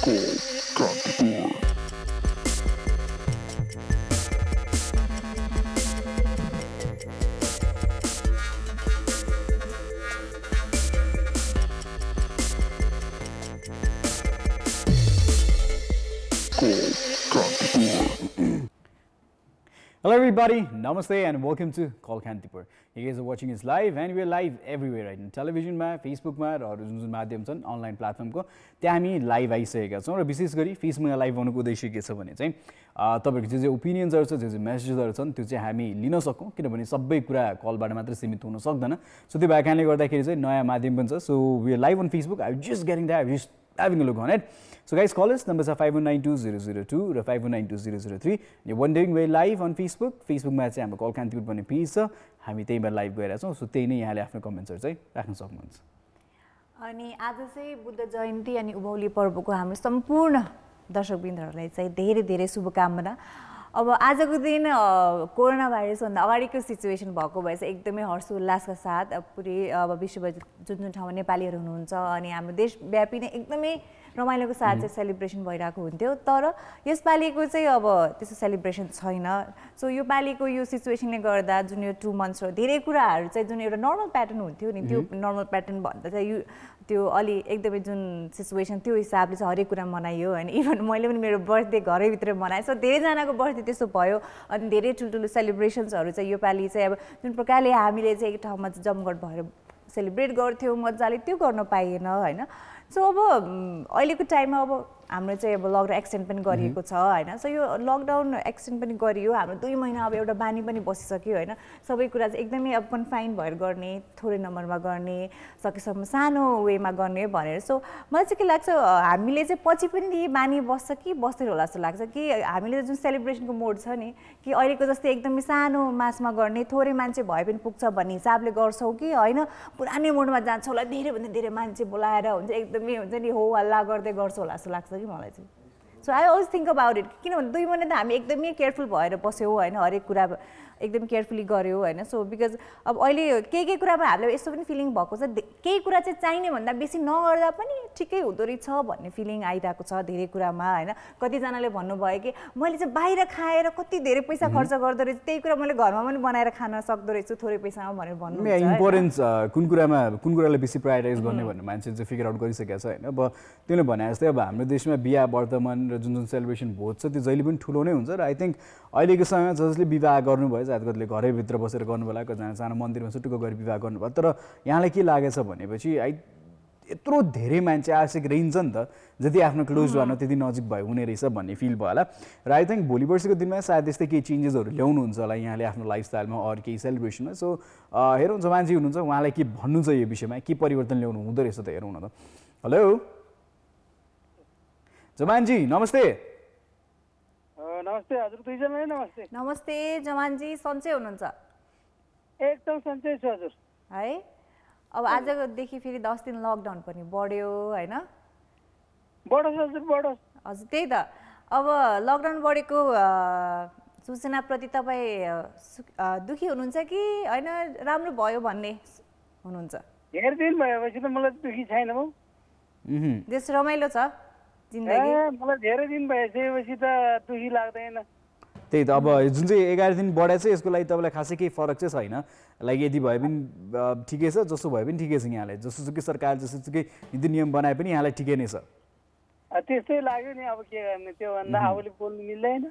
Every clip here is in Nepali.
Hello everybody, namaste and welcome to Call Kantipur. You guys are watching us live and we are live everywhere right in television ma, Facebook ma र जुन जुन माध्यम छन् अनलाइन प्लेटफर्मको त्यहाँ हामी लाइभ आइसकेका छौँ र विशेष गरी फेसबुकमा लाइभ हुनुको उद्देश्य के छ भने चाहिँ तपाईहरुको जे ओपिनियन्सहरु छ जे मेसेजहरु छन् त्यो चाहिँ हामी लिन सकौं किनभने सबै कुरा कलबाट मात्र सीमित हुन सक्दैन सो त्यो भएर कारणले गर्दाखेरि चाहिँ नयाँ माध्यम पनि छ so we are live on Facebook I just getting that just having a look on it. So guys, call us. Numbers are 51920002 or 51920003. You're wondering we're live on Facebook. Facebook मा चाहिँ हाम्रो कल कान्तिपुर भन्ने पेज छ. हामी त्यहीँमा लाइभ गइरहेका छौँ. सो त्यही नै यहाँले आफ्नो कमेन्ट्सहरु चाहिँ राख्न सक्नुहुन्छ. अनि आज चाहिँ बुद्ध जयन्ती अनि उभौली पर्वको हाम्रो सम्पूर्ण दर्शकवृन्दहरूलाई चाहिँ धेरै धेरै शुभकामना. अब आजको दिन कोरोना भाइरस भन्दा अगाडिको सिचुएसन भएको भए चाहिँ एकदमै हर्षोल्लासका साथ पुरै अब विश्वभर जुन जुन ठाउँमा नेपालीहरू हुनुहुन्छ अनि हाम्रो देशव्यापी नै एकदमै रमाइलोको साथ चाहिँ सेलिब्रेसन भइरहेको हुन्थ्यो तर यसपालिको चाहिँ अब त्यस्तो सेलिब्रेसन छैन सो यो पालिको यो सिचुएसनले गर्दा जुन यो 2 मन्थ्स र धेरै कुराहरू चाहिँ जुन एउटा नर्मल प्याटर्न हुन्थ्यो नि त्यो नर्मल प्याटर्न भन्दा चाहिँ यो त्यो अलि एकदमै जुन सिचुएसन त्यो हिसाबले चाहिँ हरेक कुरा मनाइयो हैन इभन मैले पनि मेरो बर्थडे घरैभित्र मनाएँ सो धेरैजनाको बर्थडे त्यस्तो भयो अनि धेरै ठुल्ठुलो सेलिब्रेसन्सहरू चाहिँ यो पालि चाहिँ अब जुन प्रकारले हामीले चाहिँ एक ठाउँमा जमघट भएर सेलिब्रेट गर्थ्यौँ मजाले त्यो गर्न पाइएन हैन सो अब अहिलेको टाइममा अब हाम्रो चाहिँ अब लकडाउन एक्सटेन्ड पनि गरिएको छ हैन सो यो लकडाउन एक्सटेन्ड पनि गरियो हाम्रो 2 महिना अब एउटा बानी पनि बसिसक्यो हैन सबै कुरा चाहिँ एकदमै अब कन्फाइन भएर गर्ने थोरै नम्बरमा गर्ने सकेसम्म सानो वेमा गर्ने भनेर सो मलाई चाहिँ के लाग्छ हामीले चाहिँ पछि पनि बानी बस्छ कि बस्दैन होला जस्तो लाग्छ कि हामीले जुन सेलिब्रेसनको मोड छ नि कि अहिलेको जस्तै एकदमै सानो मासमा गर्ने थोरै मान्छे भए पनि पुग्छ भन्ने हिसाबले गर्छौँ कि हैन पुरानै मोडमा जान्छ होला धेरै भन्दा धेरै मान्छे बोलाएर हुन्छ एकदमै हुन्छ नि हो हल्ला गर्दै गर्छ होला जस्तो लाग्छ मलाई चाहिँ so I always think about it किनभने 2 महिना त हामी एकदमै केयरफुल भएर बस्यौँ हैन हरेक कुरा एकदम केयरफुली गर्यो हैन सो बिकज अब अहिले के कुरामा हामीले यस्तो पनि फिलिङ भएको छ केही कुरा चाहिँ चाहिने भन्दा बेसी नगर्दा पनि ठिकै हुँदो रहेछ भन्ने फिलिङ आइरहेको छ धेरै कुरामा हैन कतिजनाले भन्नुभयो कि मैले चाहिँ बाहिर खाएर कति धेरै पैसा खर्च गर्दो रहेछ त्यही कुरा मैले घरमा पनि बनाएर खान सक्दो रहेछु थोरै पैसामा भनेर भन्नुहुन्छ इम्पोर्टेन्स कुन कुरालाई बेसी प्रायोरिटाइज गर्ने भन्ने मान्छे चाहिँ फिगर आउट गरिसकेको छ हैन अब त्यसले भने जस्तै अब हाम्रो देशमा बिहा वर्तमान र जुन जुन सेलिब्रेसन भोज छ त्यो जहिले पनि ठुलो नै हुन्छ र आई थिंक अहिलेको समयमा जसले विवाह गर्नुभयो कतिले घरैभित्र बसेर गर्नुभयो कतिजना सानो मन्दिरमा सुटुक्क गरी विवाह गर्नुभयो तर यहाँलाई के लागेछ भनेपछि यत्रो धेरै मान्छे आवश्यक रहन्छ नि त जति आफ्नो क्लोज वान त्यति नजिक भयो हुने रहेछ भन्ने फिल भयो होला र आई थिंक भोलि पर्सिको दिनमा सायद त्यस्तै केही चेन्जेसहरू ल्याउनुहुन्छ होला यहाँले आफ्नो लाइफस्टाइलमा अरू केही सेलिब्रेसनमा सो हेरौँ जमानजी हुनुहुन्छ उहाँलाई के भन्नु छ यो विषयमा के परिवर्तन ल्याउनु हुँदो रहेछ त हेरौँ न त हेलो जमानजी नमस्ते नमस्ते हजुर दुईजनालाई नमस्ते नमस्ते जमानजी सन्चै हुनुहुन्छ एकदम सन्चै छु हजुर है अब आजदेखि फेरि 10 दिन लकडाउन पनि बढ्यो हैन बढोस् हजुर बढोस् हजुर त्यही त अब लकडाउन बढेको सूचनाप्रति तपाईँ दुखी हुनुहुन्छ कि हैन राम्रो भयो भन्ने हुनुहुन्छ धेरै दिन भएपछि त मलाई दुखी छैन म देश रमाइलो छ जिन्दगी मलाई धेरै दिन भएपछि त दुखी लाग्दैन त्यही त अब जुन चाहिँ 11 दिन बढे छ यसको लागि तपाईलाई खासै केही फरक चाहिँ छैन लाइक यदि भए पनि ठिकै छ जसो भए पनि ठिकै छ यहाँलाई जसोसुकै सरकार जसोसुकै नीति नियम बनाए पनि यहाँलाई ठिकै नै छ त्यस्तै लाग्यो नि अब के गर्ने त्यो भन्दा आफूले बोल्नु मिल्दैन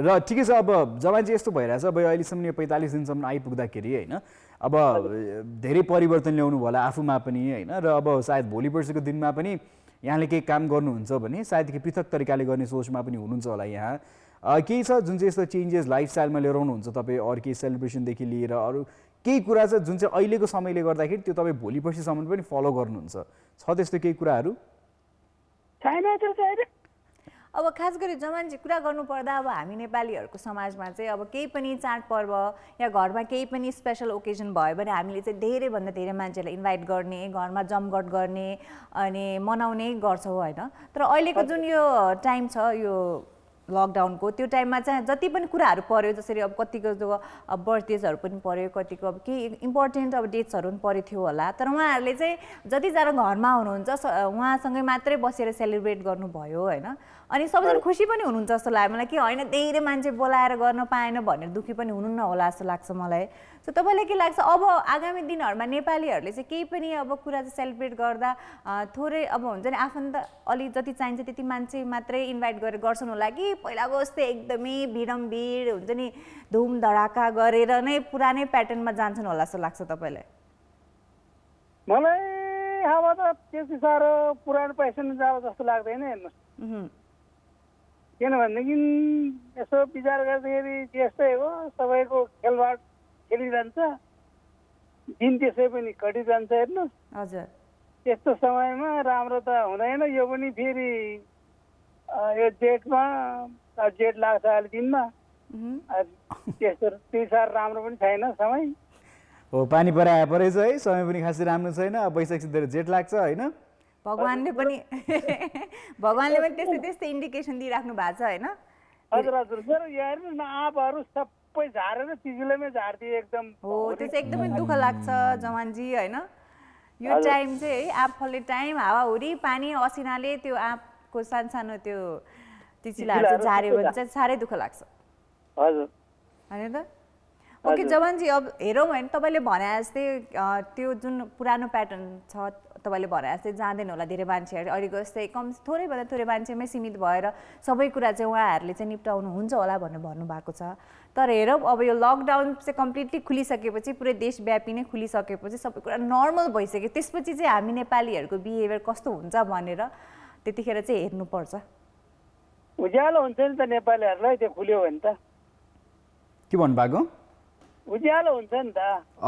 र ठिकै छ अब जब चाहिँ यस्तो भइरहेछ अब अहिलेसम्म यो 45 दिनसम्म आइपुग्दाखेरि हैन अब धेरै परिवर्तन ल्याउनु होला आफूमा पनि हैन र अब सायद भोलि पर्सिको दिनमा पनि यहाँले केही काम गर्नुहुन्छ भने सायद के पृथक तरिकाले गर्ने सोचमा पनि हुनुहुन्छ होला यहाँ केही छ जुन चाहिँ यस्तो चेन्जेस लाइफस्टाइलमा लिएर आउनुहुन्छ तपाईँ अरू केही सेलिब्रेसनदेखि लिएर अरू केही कुरा छ जुन चाहिँ अहिलेको समयले गर्दाखेरि त्यो तपाईँ भोलि पर्सिसम्म पनि फलो गर्नुहुन्छ छ त्यस्तो केही कुराहरू छैन अब खास गरी जमानजी कुरा गर्नुपर्दा अब हामी नेपालीहरूको समाजमा चाहिँ अब केही पनि चाडपर्व या घरमा केही पनि स्पेशल ओकेजन भयो भने हामीले चाहिँ धेरैभन्दा धेरै मान्छेलाई इन्भाइट गर्ने घरमा जमघट गर्ने अनि मनाउने गर्छौँ हैन तर अहिलेको जुन यो टाइम छ यो लकडाउनको त्यो टाइममा चाहिँ जति पनि कुराहरू पर्यो जसरी अब कतिको जो बर्थडेजहरू पनि पर्यो कतिको अब केही इम्पोर्टेन्ट अब डेट्सहरू पनि परेको थियो होला तर उहाँहरूले चाहिँ जतिजना घरमा हुनुहुन्छ उहाँसँगै मात्रै बसेर सेलिब्रेट गर्नुभयो होइन अनि सबैजना खुसी पनि हुनुहुन्छ जस्तो लाग्यो मलाई कि होइन धेरै मान्छे बोलाएर गर्न पाएन भनेर दुःखी पनि हुनुहुन्न होला जस्तो लाग्छ मलाई सो तपाईँलाई के लाग्छ अब आगामी दिनहरूमा नेपालीहरूले चाहिँ केही पनि अब कुरा चाहिँ सेलिब्रेट गर्दा थोरै अब हुन्छ नि आफन्त अलि जति चाहिन्छ त्यति मान्छे मात्रै इन्भाइट गरेर गर्छन् होला कि पहिलाको जस्तै एकदमै भिड हुन्छ नि धुमधडाका गरेर नै पुरानै प्याटर्नमा जान्छन् होला जस्तो लाग्छ तपाईँलाई मलाई अब त त्यति साह्रो पुरानो पेसन जाओ जस्तो लाग्दैन हेर्नुहोस् किनभनेदेखि यसो विचार गर्दाखेरि त्यस्तै हो सबैको खेलबाड खेलिरहन्छ दिन त्यसै पनि कटिरहन्छ हेर्नुहोस् हजुर त्यस्तो समयमा राम्रो त हुँदैन यो पनि फेरि यो जेठमा जेठ लाग्छ अहिले दिनमा त्यस्तो त्यति साह्रो राम्रो पनि छैन समय हो पानी परेछ है समय पनि खासै राम्रो छैन अब वैशाख सिद्धेर जेठ लाग्छ होइन भगवानले पनि त्यस्तै इन्डिकेसन दिइराख्नु भएको छ होइन हजुर हजुर मेरो यहाँ हेर्नुहोस् न आँपहरू सबै झारेर तिजुलेमै झारिदिए एकदम हो त्यो चाहिँ एकदमै दुःख लाग्छ जवानजी होइन यो टाइम चाहिँ है आँप फल्ने टाइम हावाहुरी पानी असिनाले त्यो आँपको सानो त्यो चिलाहरू चाहिँ झार्यो भने चाहिँ साह्रै दुःख लाग्छ हजुर होइन त ओके जवानजी अब हेरौँ होइन तपाईँले भने जस्तै त्यो जुन पुरानो प्याटर्न छ तपाईँले भने जस्तै जाँदैन होला धेरै मान्छेहरू अहिलेको जस्तै थोरैभन्दा थोरै मान्छेमै सीमित भएर सबै कुरा चाहिँ उहाँहरूले चाहिँ निप्टाउनु हुन्छ होला भनेर भन्नुभएको छ तर हेरौँ अब यो लकडाउन चाहिँ कम्प्लिटली खुलिसकेपछि पुरै देशव्यापी नै खुलिसकेपछि सबै कुरा नर्मल भइसक्यो त्यसपछि चाहिँ हामी नेपालीहरूको बिहेभियर कस्तो हुन्छ भनेर त्यतिखेर चाहिँ हेर्नुपर्छ उज्यालो हुन्छ नि त नेपालीहरूलाई त्यो खुल्यो भने त के भन्नुभएको उज्यालो हुन्छ नि त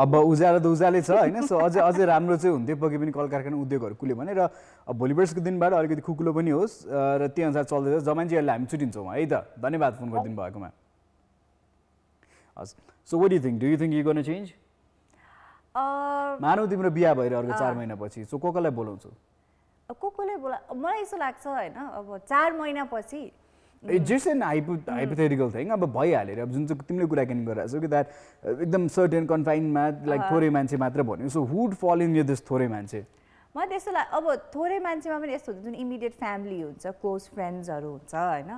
अब उज्यालो त उज्यालै छ होइन सो अझै राम्रो चाहिँ हुन्थ्यो पक्कै पनि कल कारखाना उद्योगहरू खुल्यो भने र अब भोलि पर्सिको दिनबाट अलिकति खुकुलो पनि होस् र त्यही अनुसार चल्दैछ जमानजीहरूले हामी छुट्टिन्छौँ है त धन्यवाद फोन गरिदिनु भएकोमा हस् so what do think you gonna change मानौ तिम्रो बिहा भएर अर्को 4 महिनापछि सो कसलाई बोलाउँछौ कसलाई मलाई यसो लाग्छ होइन अब 4 महिनापछि जस्ट एन हाइपोथेटिकल थिङ अब भइहालेर अब जुन चाहिँ तिमीले कुराकानी गरिरहेको छौ कि द्याट एकदम सर्टेन कन्फाइनमा लाइक थोरै मान्छे मात्र भन्यो सो हुड फल इन दिस थोरै मान्छे मलाई त्यस्तो लाग्छ अब थोरै मान्छेमा पनि यस्तो हुन्छ जुन इमिडिएट फ्यामिली हुन्छ क्लोज फ्रेन्ड्सहरू हुन्छ होइन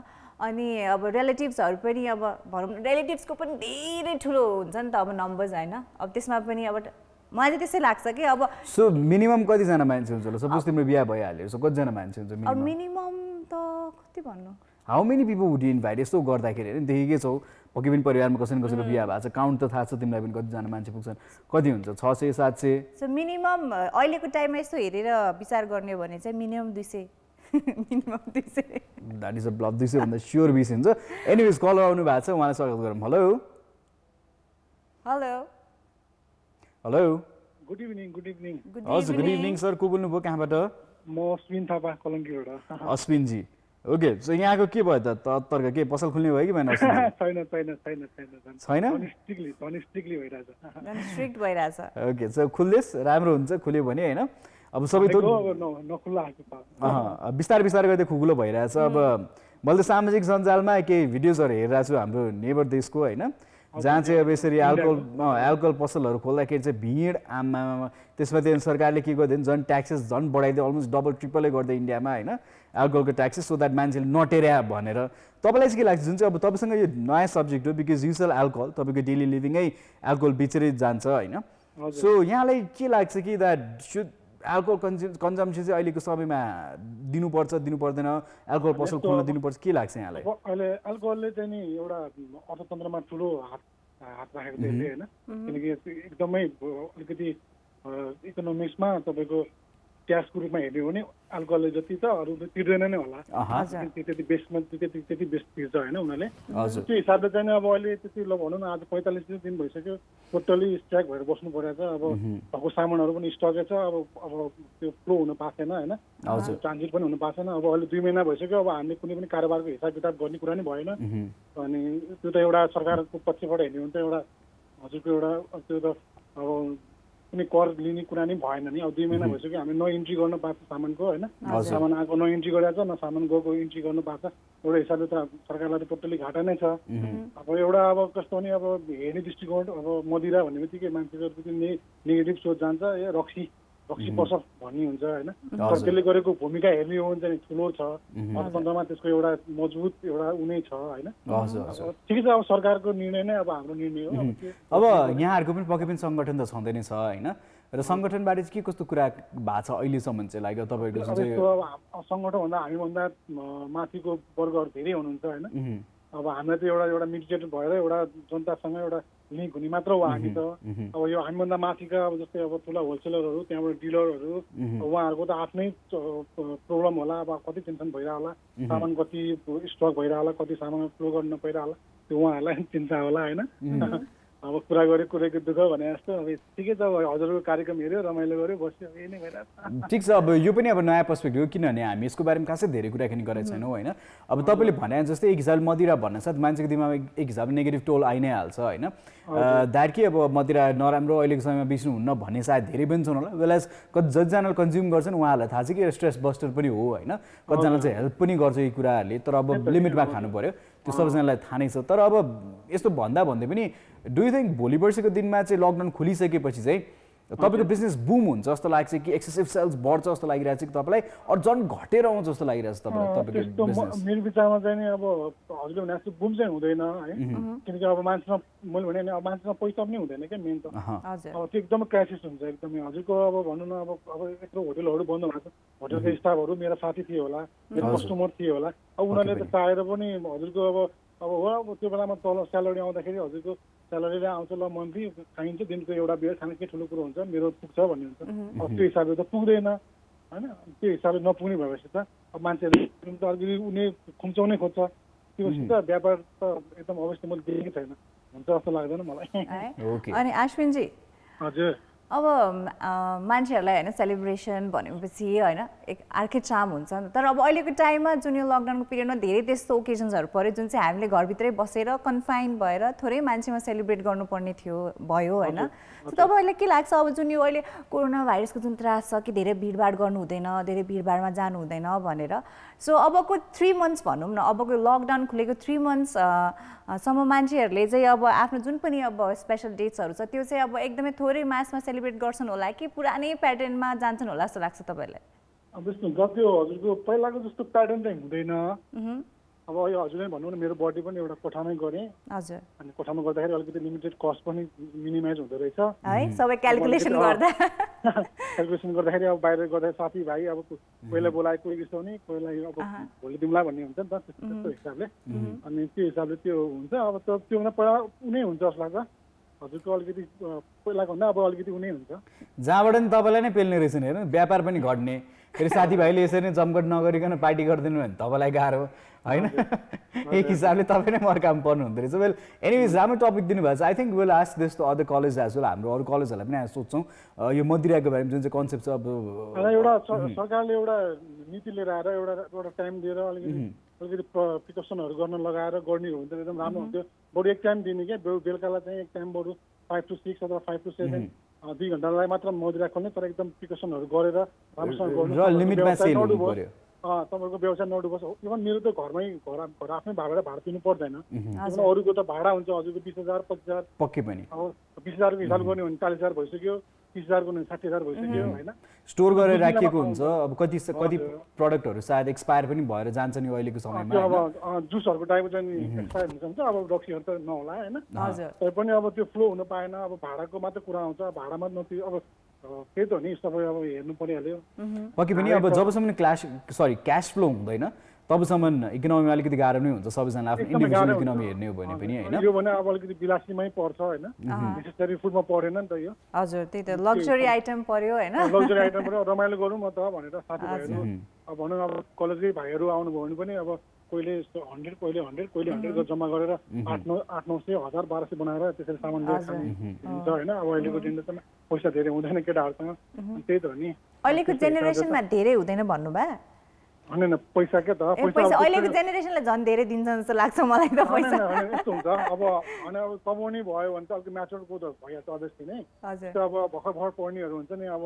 अनि अब रिलेटिभ्सहरू पनि अब भनौँ रिलेटिभ्सको पनि धेरै ठुलो हुन्छ नि त अब नम्बर्स होइन अब त्यसमा पनि अब मलाई चाहिँ त्यस्तै लाग्छ कि अब सो मिनिमम कतिजना मान्छे हुन्छ होला सपोज तिम्रो बिहा भइहाल्यो सो कतिजना मान्छे हुन्छ अब मिनिमम त कति भन्नु how many people would you invite यस्तो गर्दाखेरि होइन देखेकै छौ पक्कै पनि परिवारमा कसैको बिहा भएको छ काउन्ट त थाहा छ तिमीलाई पनि कतिजना मान्छे पुग्छन् कति हुन्छ 600 700 सो मिनिमम अहिलेको टाइममा यस्तो हेरेर विचार गर्ने हो भने चाहिँ minimum 200 minimum 200 that is a bluff 200 भन्दा स्योर 20 हुन्छ एनिवेज कल आउनु भएको छ उहाँलाई स्वागत गरौँ hello hello hello good evening हजुर गुड इभिनिङ सर को बोल्नुभयो कहाँबाट म अश्विन थापा कलङ्कीबाट अश्विन जी ओके सो यहाँको के भयो त तर्क के पसल खुल्ने भयो कि भएन छैन स्ट्रिक्टली भइरहेछ ओके सो खुल्दैछ राम्रो हुन्छ खुल्यो भने होइन अब सबै बिस्तारै गर्दै खुकुलो भइरहेछ अब मैले त सामाजिक सञ्जालमा केही भिडियोजहरू हेरिरहेको छु हाम्रो नेबर देशको होइन जहाँ चाहिँ अब यसरी एल्कोहल पसलहरू खोल्दाखेरि चाहिँ भिड आमा त्यसमा चाहिँ सरकारले के गरिदियो झन् ट्याक्सेस झन् बढाइदियो अलमोस्ट डबल ट्रिपलै गर्दै इन्डियामा होइन एल्कोहलको ट्याक्सेस सो द्याट मान्छेले नटेर्या भनेर तपाईँलाई चाहिँ के लाग्छ जुन चाहिँ अब तपाईँसँग यो नयाँ सब्जेक्ट हो बिकज यु सेल एल्कोहल तपाईँको डेली लिभिङै एल्कोहल बेचेरै जान्छ होइन सो यहाँलाई के लाग्छ कि द्याट सुड एल्कोहल कन्जम्सन चाहिँ अहिलेको समयमा दिनुपर्छ दिनु पर्दैन एल्कोहल पसल खोल्न दिनुपर्छ के लाग्छ यहाँलाई अहिले एल्कोहलले चाहिँ नि एउटा अर्थतन्त्रमा ठुलो हात राखेको छ होइन किनकि एकदमै अलिकति इकोनोमिक्समा तपाईँको ट्याक्सको रूपमा हेर्ने हो भने अल्कोहलले जति छ अरू त तिर्दैन नै होला त्यति बेस्टमा त्यति बेस्ट तिर्छ होइन उनीहरूले त्यो हिसाबले चाहिँ अब अहिले त्यति ल भनौँ न आज 45 दिन भइसक्यो टोटली स्ट्राइक भएर बस्नु परेको छ अब भएको सामानहरू पनि स्टकै छ अब त्यो फ्लो हुन पाएको छैन होइन ट्रान्जिट पनि हुन पाएको छैन अब अहिले 2 महिना भइसक्यो अब हामीले कुनै पनि कारोबारको हिसाब किताब गर्ने कुरा नै भएन अनि त्यो त एउटा सरकारको पक्षबाट हेर्ने हो भने त एउटा हजुरको एउटा त्यो त अब कुनै कर लिने कुरा नै भएन नि। अब 2 महिना भइसक्यो हामी न इन्ट्री गर्न पाएको सामानको होइन, सामान आएको न इन्ट्री गरेको छ, न सामान गएको इन्ट्री गर्नु पाएको छ। एउटा हिसाबले त सरकारलाई टोटली घाटा नै छ। अब एउटा अब कस्तो भने अब हेर्ने दृष्टिकोण अब मदिरा भन्ने बित्तिकै मान्छेको नेगेटिभ सोच जान्छ, ए रक्सी पर्छ भन्ने हुन्छ होइन। तर त्यसले गरेको भूमिका हेर्ने हो भने चाहिँ ठुलो छ, अर्थतन्त्रमा त्यसको एउटा मजबुत एउटा उनै छ होइन। ठिकै छ, अब सरकारको निर्णय नै अब हाम्रो निर्णय हो। अब यहाँहरूको पनि पक्कै पनि सङ्गठन त छँदै नै छ होइन, र सङ्गठनबारे चाहिँ के कस्तो कुरा भएको छ अहिलेसम्म चाहिँ लाइक तपाईँको जुन चाहिँ सङ्गठन भन्दा हामीभन्दा माथिको वर्गहरू धेरै हुनुहुन्छ होइन। अब हामीलाई त एउटा मिडिएटर भएर एउटा जनतासँग एउटा लिङ्क हुने मात्र हो हामी त। अब यो हामीभन्दा माथिका अब जस्तै अब ठुला होलसेलरहरू, त्यहाँबाट डिलरहरू, उहाँहरूको त आफ्नै प्रब्लम होला, अब कति टेन्सन भइरह होला, सामान कति स्टक भइरह होला, कति सामान फ्लो गर्न नपाइरह होला, त्यो उहाँहरूलाई चिन्ता होला होइन। अब कुरा गरेको कुरेको दुःख भने जस्तो अब ठिकै छ, अब हजुरको कार्यक्रम हेऱ्यो, रमाइलो गऱ्यो, बस्यो, यही नै भइरहेको छ। ठिक छ, अब यो पनि अब नयाँ पर्सपेक्टिभ हो, किनभने हामी यसको बारेमा खासै धेरै कुराकानी गरेको छैनौँ होइन। अब तपाईँले भने जस्तै एक हिसाबले मदिरा भन्नासाथ मान्छेको दिमागमा एक हिसाबले नेगेटिभ टोल आइ नै हाल्छ होइन। द्याट कि अब मदिरा नराम्रो अहिलेको समयमा बेच्नु हुन्न भन्ने सायद धेरै पनि छन् होला, वेलाज जतिजनाले कन्ज्युम गर्छन् उहाँहरूलाई थाहा छ कि स्ट्रेस बस्टर पनि हो होइन, कतिजनालाई चाहिँ हेल्प पनि गर्छ यी कुराहरूले, तर अब लिमिटमा खानु पऱ्यो, त्यो सबैजनालाई थाहा नै छ। तर अब यस्तो भन्दै पनि डु यु थिङ्क भोलि पर्सिको दिनमा चाहिँ लकडाउन खोलिसकेपछि चाहिँ तपाईँको बिजनेस बुम हुन्छ जस्तो लाग्छ कि एक्सेसिभ सेल्स बढ्छ जस्तो लागिरहेको छ कि तपाईँलाई, अरू झन् घटेर आउँछ जस्तो लागिरहेको छ तपाईँको बिजनेस? मेरो विचारमा चाहिँ नि अब हजुरले भने जस्तो बुम चाहिँ हुँदैन है, किनकि अब मान्छेसँग मैले भने नि अब मान्छेसँग पैसा पनि हुँदैन क्या मेन त। अब त्यो एकदमै क्राइसिस हुन्छ एकदमै। हजुरको अब भनौँ न अब यत्रो होटलहरू बन्द भएको छ, होटलको स्टाफहरू मेरो साथी थियो होला, मेरो कस्टमर थियो होला, अब उनीहरूले त चाहेर पनि हजुरको अब हो अब त्यो बेलामा तल स्यालेरी आउँदाखेरि हजुरको स्यालेरीले आउँछ, ल मन्थली खाइन्छ, दिनको एउटा बियर खाने के ठुलो कुरो हुन्छ, मेरो पुग्छ भन्ने हुन्छ। अब त्यो हिसाबले त पुग्दैन होइन, त्यो हिसाबले नपुग्ने भएपछि त अब मान्छेहरू त अलिकति उनी खुम्चाउनै खोज्छ, त्योपछि त व्यापार त एकदम अवश्य मैले देखेको छैन, हुन्छ जस्तो लाग्दैन मलाई। अनि अश्विनजी, हजुर अब मान्छेहरूलाई होइन सेलिब्रेसन भनेपछि होइन एक अर्कै चाम हुन्छ नि, तर अब अहिलेको टाइममा जुन यो लकडाउनको पिरियडमा धेरै त्यस्तो ओकेजन्सहरू पऱ्यो जुन चाहिँ हामीले घरभित्रै बसेर कन्फाइन भएर थोरै मान्छेमा सेलिब्रेट गर्नुपर्ने भयो होइन। तपाईँहरूलाई के लाग्छ अब जुन यो अहिले कोरोना भाइरसको जुन त्रास छ कि धेरै भिडभाड गर्नु हुँदैन, धेरै भिडभाडमा जानु हुँदैन भनेर, सो अबको 3 मन्थ्स भनौँ न, अबको लकडाउन खुलेको 3 मन्थ्स सम्म मान्छेहरूले चाहिँ अब आफ्नो जुन पनि अब स्पेसल डेट्सहरू छ त्यो चाहिँ अब एकदमै थोरै मासमा सेलिब्रेट गर्छन् होला कि पुरानै प्याटर्नमा जान्छन् होला जस्तो लाग्छ तपाईँलाई? अब बुझ्नु त्यो हजुरको पहिलाको जस्तो प्याटर्न चाहिँ हुँदैन। अब यो हजुरले भन्नु न, मेरो बर्थडे पनि एउटा कोठामै गरेँ हजुर, अनि कोठामा गर्दाखेरि अलिकति लिमिटेड कस्ट पनि मिनिमाइज हुँदो रहेछ है, सबै क्यालकुलेसन गर्दाखेरि अब बाहिर गर्दा साथीभाइ अब कोहीलाई बोलाए कोही बिसाउने, कोहीलाई अब भोलि दिउँला भन्ने हुन्छ नि त, त्यस्तो हिसाबले। अनि त्यो हिसाबले त्यो हुन्छ। अब त्योभन्दा पहिला उनी हुन्छ जस्तो लाग्छ हजुरको, अलिकति पहिलाको भन्दा अब अलिकति उनी हुन्छ, जहाँबाट नि तपाईँलाई नै पेल्ने रहेछ नि हेर्नु, व्यापार पनि घट्ने, फेरि साथीभाइले यसरी नै जमघट नगरिकन पार्टी गरिदिनु भने तपाईँलाई गाह्रो होइन। एक हिसाबले तपाईँ नै मर्कामा पर्नु हुँदो रहेछ। वेल एनिवेज राम्रो टपिक दिनुभएको छ। I think will ask this to other college as well, हाम्रो अरू कलेजहरूलाई पनि सोध्छौँ यो मदिराको बारेमा जुन चाहिँ कन्सेप्ट छ। अब एउटा सरकारले एउटा नीति लिएर आएर एउटा टाइम दिएर अलिकति प्रिकसनहरू गर्न लगाएर गर्ने हो भने त एकदम राम्रो हुन्थ्यो। बरु एक टाइम दिने क्या, बेलुकालाई चाहिँ एक टाइम बरु 5 to 6 अथवा 5 to 7 2 घन्टालाई मात्र मदिरा खोल्ने, तर एकदम प्रिकसनहरू गरेर राम्रोसँग गर्नु, तपाईँको व्यवसाय नडुबोस्। इभन मेरो त घर आफ्नै भाडा तिर्नु पर्दैन, अरूको त भाडा हुन्छ हजुरको 20,000 25,000 पक्कै पनि। अब 20,000को हिसाब गर्ने भने 40,000 भइसक्यो, 30,000को भने 60,000 भइसक्यो होइन। स्टोर गरेर राखिएको हुन्छ। अब कति प्रडक्टहरू सायद एक्सपायर पनि भएर जान्छ नि अहिलेको समयमा। अब जुसहरूको टाइपको चाहिँ एक्सपायर हुन्छ, अब रक्सीहरू त नहोला होइन, तर पनि अब त्यो फ्लो हुन पाएन। अब भाडाको मात्र कुरा आउँछ, भाडामा नतिर्यो, अब त्यही त हो नि, सबै अब हेर्नु परिहाल्यो। पक्कै पनि अब जबसम्म क्यास फ्लो हुँदैन तबसम्म इकोनोमी अलिकति गाह्रो नै हुन्छ, सबैजना आफ्नो इन्डिभिजुअल इकोनोमी हेर्ने हो भने पनि होइन। यो भने अब अलिकति विलासीमै पर्छ होइन, नेसेसरी फुडमा परेन नि त यो। हजुर, त्यही त लग्जरी आइटम पर्यो होइन, लग्जरी आइटम पर्यो, रमाइलो गरौँ न त भनेर साथीभाइहरू अब भनौँ अब कलेजकै भाइहरू आउनुभयो भने पनि अब कोहीले 100 कोहीले 100 जम्मा गरेर 800-900 1,000-1,200 बनाएर त्यसरी सामान लिएर खाने हुन्छ होइन। अब अहिलेको जेनेरेसनमा पैसा धेरै हुँदैन केटाहरूसँग, त्यही त हो नि। अहिलेको जेनेरेसनमा धेरै हुँदैन भन्नुभयो? होइन पैसा के त पैसा अहिलेको जेनेरेसनले झन् धेरै दिन्छ जस्तो लाग्छ मलाई त पैसा यस्तो हुन्छ अब होइन अब कमाउने भयो भने त अलिक म्याचुरको त भइहाल्छ अभियसली नै अब भर्खर भर्खर पढ्नेहरू हुन्छ नि अब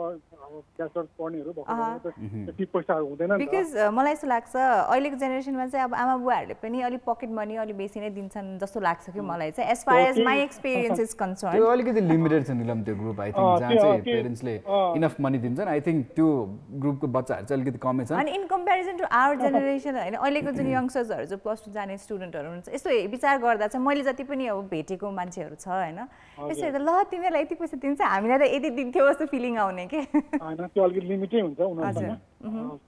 ब्याचलर पढ्नेहरू भर्खर त्यति पैसाहरू हुँदैन नि बिकज मलाई यस्तो लाग्छ अहिलेको जेनेरेसनमा चाहिँ अब आमा बुवाहरूले पनि अलिक पकेट मनी अलिक बेसी नै दिन्छन् जस्तो लाग्छ कि मलाई चाहिँ as far as my experience is concern त्यो अलिकति लिमिटेड छ निलम त्यो ग्रुप आई थिङ्क जहाँ चाहिँ पेरेन्ट्सले इनफ मनी दिन्छन् आई थिङ्क त्यो ग्रुपको बच्चाहरू चाहिँ अलिकति कमै छ अनि in comparison to our generation होइन अहिलेको जुन यङ्स्टर्सहरू जो +2 जाने स्टुडेन्टहरू हुन्छ यस्तो विचार गर्दा चाहिँ मैले जति पनि अब भेटेको मान्छेहरू छ होइन यस्तो हेर्दा ल तिमीहरूलाई यति पैसा दिन्छ हामीलाई त यति दिन्थ्यो जस्तो फिलिङ आउने के होइन त्यो अलिकति लिमिटै हुन्छ उनीहरूसँग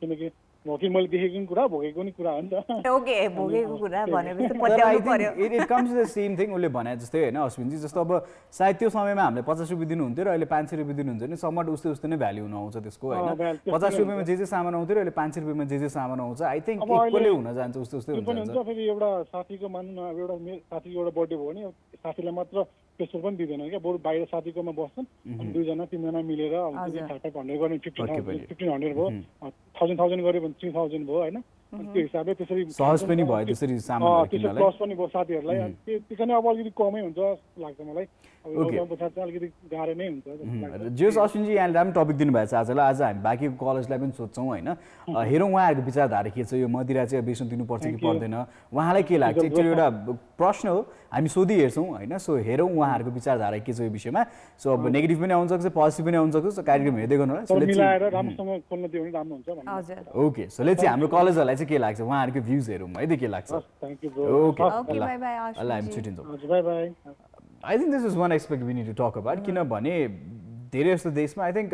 किनकि मैले देखेको कुरा भोगेको नि कुरा हो नि त ओके भोगेको कुरा भनेपछि पत्याउनु पर्यो it comes the same thing उसले भने जस्तै होइन अश्विनजी जस्तो अब सायद त्यो समयमा हामीले 50 रुपियाँ दिनुहुन्थ्यो र अहिले 500 रुपियाँ दिनुहुन्छ नि समट उस्तै नै भ्याल्यु हुन आउँछ त्यसको होइन 50 रुपियाँमा जे सामान आउँथ्यो र अहिले 500 रुपियाँमा जे सामान आउँछ आई थिङ्क इक्वलै हुन जान्छ उस्तै हुन्छ फेरि एउटा साथीको मान्नु न अब एउटा साथीको एउटा बर्थडे भयो नि साथीलाई मात्र पेसोल पनि दिँदैन क्या बरु बाहिर साथीकोमा बस्छन् अनि 2 जना 3 जना मिलेर अब 500 गर्ने 1500 भयो 1000 गऱ्यो भने 3000 भयो होइन त्यो हिसाबले त्यसरी सहज पनि भयो त्यसरी सामान किन्नलाई प्लस पनि भयो साथीहरूलाई त्यसरी अब अलिकति कमै हुन्छ जस्तो लाग्छ मलाई अब पछाडि चाहिँ अलिकति गाह्रो नै हुन्छ जेस अश्विनजी यहाँले राम्रो टपिक दिनुभएको छ आजलाई आज हामी बाँकी कलेजलाई पनि सोध्छौँ होइन हेरौँ उहाँहरूको विचारधारा के छ यो मदिरा चाहिँ बेच्नु दिनुपर्छ कि पर्दैन उहाँलाई के लाग्छ एक्चुअली एउटा प्रश्न हो हामी सोधि हेर्छौँ होइन सो हेरौँ उहाँहरूको विचारधारा के छ यो विषयमा सो अब नेगेटिभ पनि आउन सक्छ पोजिटिभ पनि आउन सक्छ कार्यक्रम हेर्दै गर्नु होला ओके सो लेट्स सी हाम्रो कलेजहरूलाई चाहिँ के लाग्छ उहाँहरूको भ्युज हेरौँ है त के लाग्छ ओके बाइ बाइ हामी छुट्टिन्छौँ bye bye I think this is one aspect we need to talk about किनभने धेरै जस्तो देशमा I think